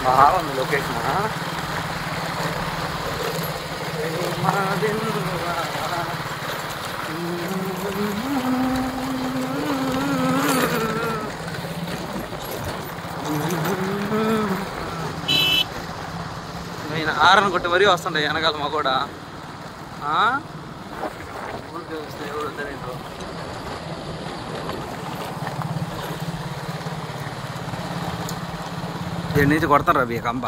బాగుంది లొకేషన్. నేను ఆరని కొట్టి మరీ వస్తుండే వెనకాల మా కూడా ఊరికి వస్తే ఎవరు వద్దరేంటో. దీని నుంచి కొడతారు అవి కంప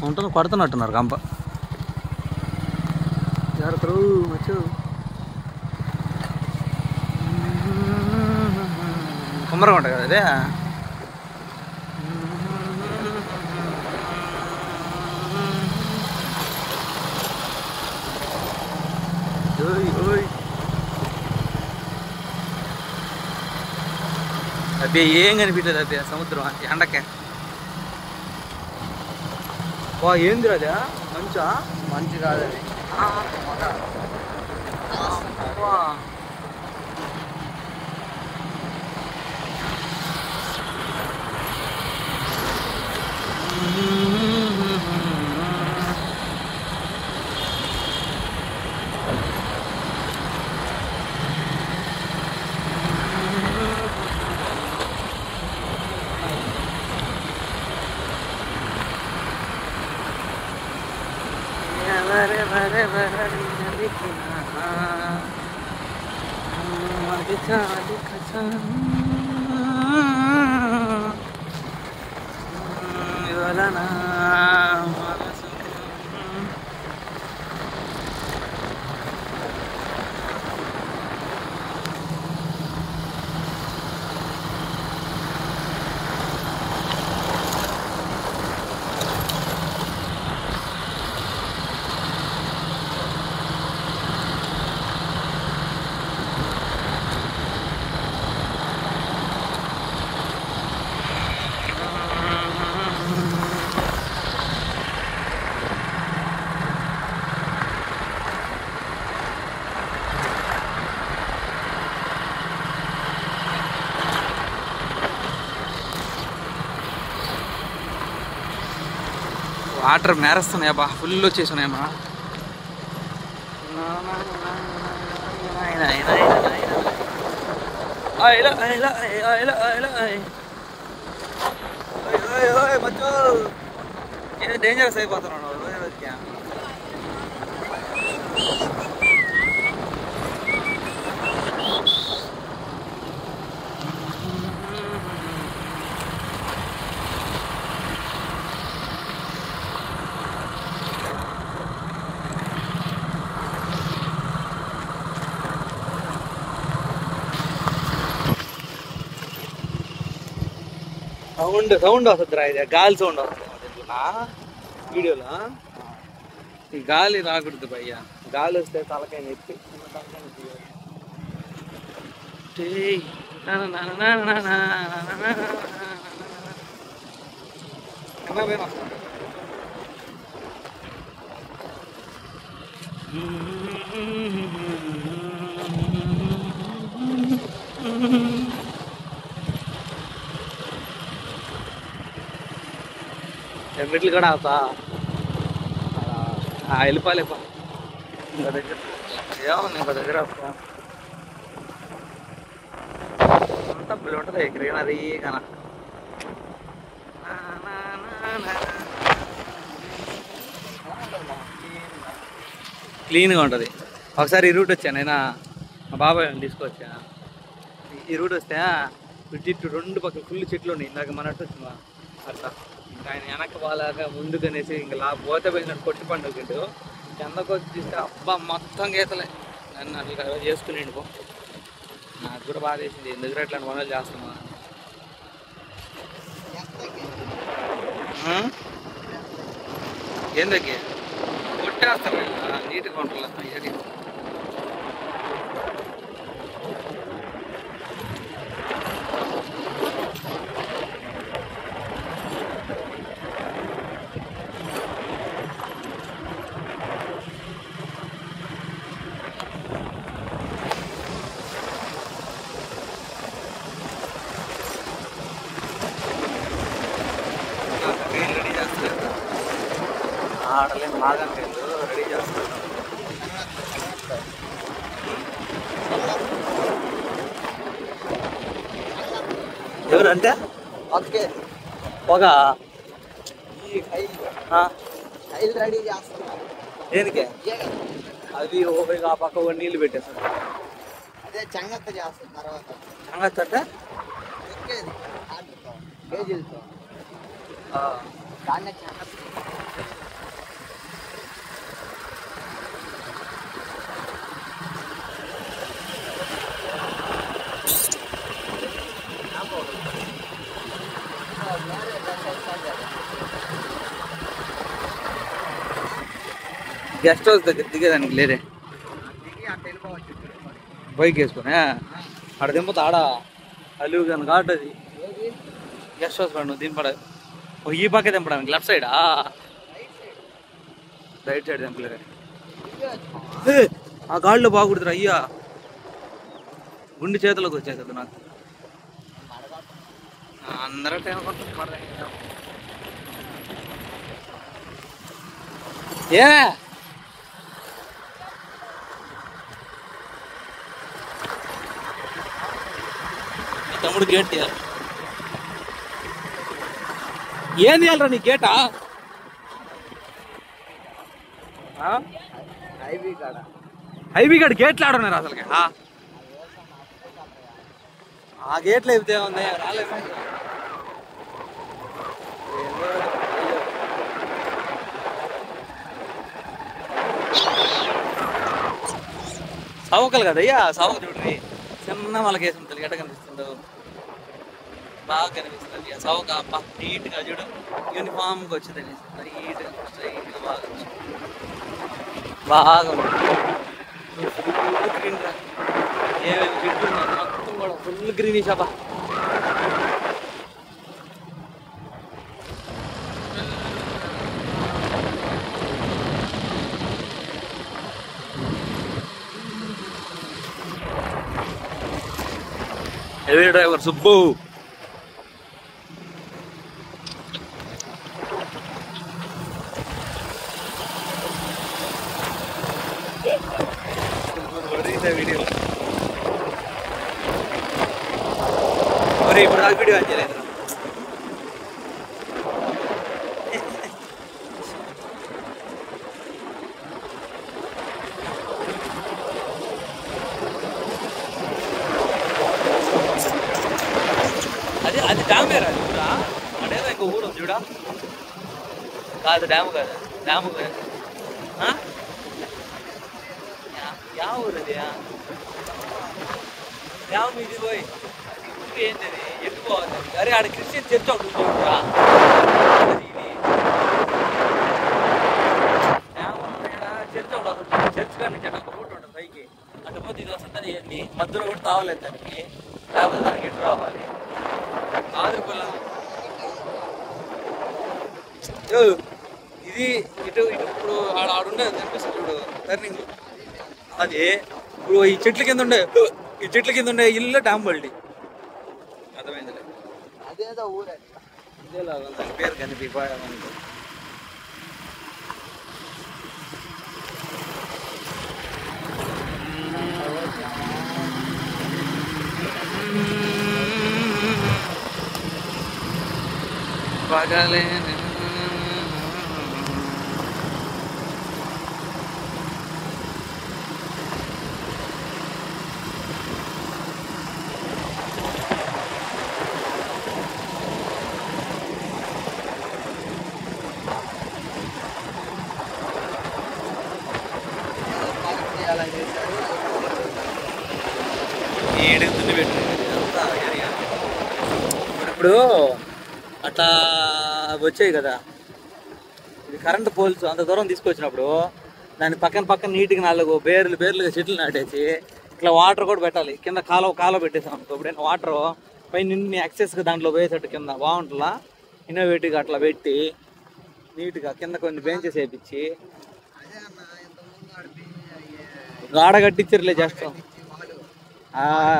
ఉంటుంది, కొడుతున్నట్టున్నారు కంప. జాగ్రత్తలు మచ్చు. కుమ్మరగా ఉంటుంది కదా అదే. అబ్బే ఏం కనిపించదు అబ్బే సముద్రం ఎండకే. వా ఏంది అదే మంచా? మంచి కాదని వాటర్ మేరేస్తున్నాయా బా, ఫుల్ వచ్చేస్తున్నాయమ్మా. మచ్చో ఏదో డేంజరస్ అయిపోతున్నాడు. సౌండ్ వస్తుందిరా, ఇది గాలి సౌండ్ వస్తుంది వీడియోలో. ఈ గాలి రాకూడదు భయ్య, గాలి వస్తే తలకాయ నొప్పి. మెట్లు కూడా అవుతా వెళ్ళిపోలేపా. ఇంకో దగ్గర ఏమన్నా ఇంకో దగ్గర అంతా బిల్లు ఉంటుంది గ్రీనరీ కన. క్లీన్గా ఉంటుంది. ఒకసారి ఈ రూట్ వచ్చాను అయినా మా బాబాయ్ తీసుకొచ్చా. ఈ రూట్ వస్తే ఇటు రెండు పక్కన ఫుల్ చెట్లు ఉన్నాయి. ఇందాక మనట్టు వచ్చిందా అట్లా. ఇంకా ఆయన వెనక్కి బాగా ముందుకు అనేసి ఇంకా పోతే పోయినట్టు కొట్టి పండుగ కిందకు వచ్చి తీస్తే అబ్బా మొత్తం గీతలే. నన్ను అట్లా చేసుకునేండి పో. నాకు కూడా బాగా వేసింది, ఎందుకు ఇట్లాంటి పనులు చేస్తున్నా. ఏందకి కొట్టేస్తాను నీట్గా ఉంటుంది. ఆడలేం మాగానికాయలు రెడీ చేస్తున్నాం. ఎవరంటే ఓకే పొగ ఐదు రెడీ చేస్తున్నారు. దేనికే అవి ఆ పక్క ఒక నీళ్ళు పెట్టేస్తారు. అదే చెంగత్త చేస్తారు తర్వాత సంగతి అంటే ఎక్కేది ఆటలతో కేజీలతో దాన్నే చెంగత్త. గెస్ట్ హౌస్ దగ్గర దిగేదానికి లేదే దిగి అట్ట వెళ్ళిపోవచ్చు. బైక్ వేసుకుని ఆడ దింపుతా ఆడ అలివు కానీ ఘాట్ అది గెస్ట్ హౌస్ నువ్వు దింపడ ఈ పక్క దింపడానికి లెఫ్ట్ సైడా రైట్ సైడ్ దింపలేదు. ఆ గాడిలో బాగుడుతురా అయ్యా గుండె చేతిలోకి వచ్చేది నాకు. అందరూ టైం ఏ తమ్ముడు గేట్ తీయాలి. ఏం తీయాలరా నీ గేటా? ఐబీ గడ్ గేట్లు ఆడున్నారు అసలుకి. ఆ గేట్లు అయిపోతే ఉంది రాలేదు. సవకలు కదయ్యా సవక చూడండి చిన్న వాళ్ళకేసి ఉంటుంది ఎట్ట కనిపిస్తుందో బాగా కనిపిస్తుంది. సవక నీట్గా చూడు యూనిఫామ్గా వచ్చింది నీట్గా స్ట్రైట్గా బాగా వచ్చింది బాగా గ్రీన్ రా ఏమేమి చెట్లు ఉన్నాయి మొత్తం కూడా ఫుల్ గ్రీన్ షాపా. హెవీ డ్రైవర్ సుబ్బు వీడియో మరి ఇప్పుడు నాకు వీడియో చేయలేదు. అది అది డ్యామే రా చూడా అదేదో ఇంకో ఊరు ఉంది చూడా కాదు డ్యాము కాదు డ్యాము కాదు యా ఊరు అది డ్యామ్ ఇది పోయి ఏంటి అది ఎత్తుకోవాలి. అరే ఆడ క్రిస్టియన్ చర్చ్ ఒకటి చూడా చర్చ్ ఒకటి చర్చ్ కానీ ఒక ఫోటో ఉంటుంది పైకి అటు పోతే ఇది వస్తుంది ఏంటి మధ్యలో కూడా తావలేదు దానికి లేకపోతే దానికి ఎటు రావాలి ఆదుకోలే ఇది ఇటు ఇటు ఇప్పుడు ఆడుండే కనిపిస్తుంది చూడు టర్నింగ్ అది ఇప్పుడు ఈ చెట్ల కింద ఉండే ఇల్లు డామ్ బల్డి అర్థమైందిలే. అదేదో ఊరే ఇదేలాగా దాని పేరు కనిపిపోయామనుకో. పగలే ఏడుగుతుంది పెట్టింది ఇప్పుడు అట్లా వచ్చాయి కదా ఇది కరెంటు పోల్స్ అంత దూరం తీసుకొచ్చినప్పుడు దాని పక్కన నీట్గా 4 బేర్లుగా చెట్లు నాటేసి ఇట్లా వాటర్ కూడా పెట్టాలి. కింద కాలువ పెట్టేసాం అనుకో ఇప్పుడైనా వాటర్ పైన నిన్ను యాక్సెస్గా దాంట్లో పోయేసట్టు కింద బాగుంటుందా ఇన్నోవేటివ్గా అట్లా పెట్టి నీట్గా కింద కొన్ని బెంచెస్ వేయించి గాడ కట్టించరులే చేస్తాం.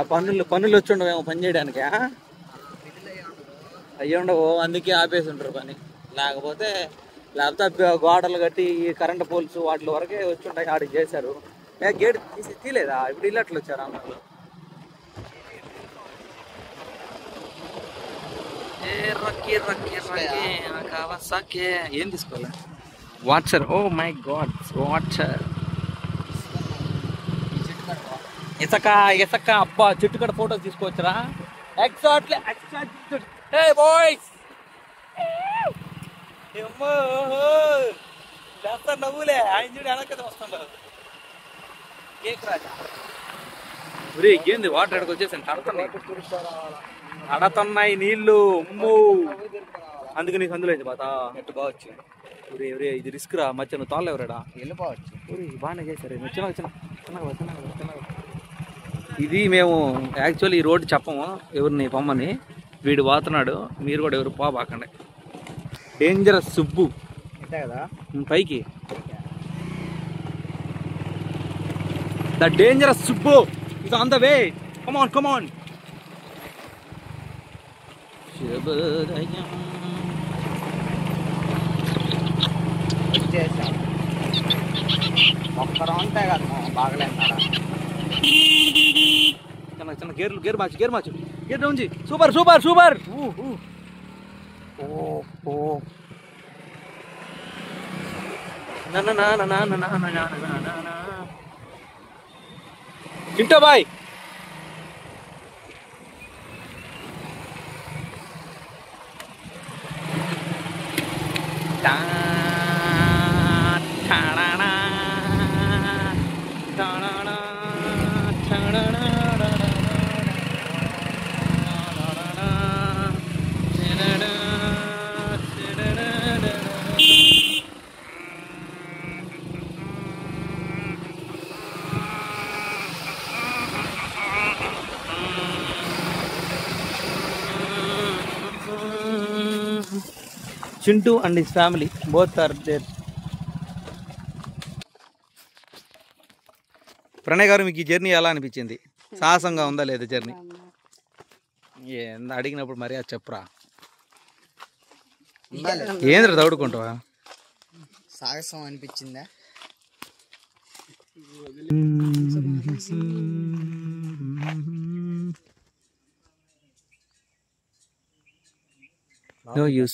పన్నులు వచ్చి ఉండవేమో పని చేయడానికి అయ్యి ఉండవు అందుకే ఆపేసి ఉంటారు పని. లేకపోతే లేకపోతే గోడలు కట్టి ఈ కరెంట్ పోల్స్ వాటి వరకే వచ్చి ఉంటాయి, ఆడికి చేశారు. గేట్ తీలేదా? ఇప్పుడు ఇల్లు అట్లా వచ్చారు అందరూ. ఏం తీసుకోవాలి? Water. Oh my god, water. ఇసక ఇసక. అబ్బా, చెట్టు కడ ఫోటోస్ తీసుకోవచ్చురా. Exactly exactly. హే బాయ్స్, నవ్వులే. ఆయన చూడు వెనక వస్తుండవు. కేక్ రాజా ఒరే, ఏంది వాటర్ ఎక్కడికి వచ్చేసాను. కడతున్నాయి నీళ్ళు. ఉమ్ము, అందుకు నీకు అందులో అయింది బాత. ఎట్టు బావచ్చు. ఒరే ఒరే, ఇది రిస్క్ రా. మధ్య నువ్వు తాళ్ళెవరాడా? వెళ్ళిపోవచ్చు. ఒరే బాగానే చేశారు. ఇది మేము యాక్చువల్లీ ఈ రోడ్డు చెప్పము ఎవరిని పొమ్మని. వీడు పోతున్నాడు, మీరు కూడా ఎవరు పోబాకండి. డేంజరస్ సుబ్బు. అంతే కదా. పైకి the dangerous Subbu is on the way. Come on come on. వచ్చేసాం. ఒక్కరు ఉంటాయి కదా బాగలేదు. చిన్న చిన్న గేర్లు, గేర్ మార్చు, గేర్ మార్చు, గేర్ డౌన్ చేయి. Super super super. Chintu boy. Chintu and his family both are there. Pranay garu, మీకు ఈ జర్నీ ఎలా అనిపించింది? సాహసంగా ఉందా లేదా జర్నీ? అడిగినప్పుడు మరి అది చెప్పురా. ఏంద్ర తౌడుకుంటావా? సాహసం అనిపించిందా? No use.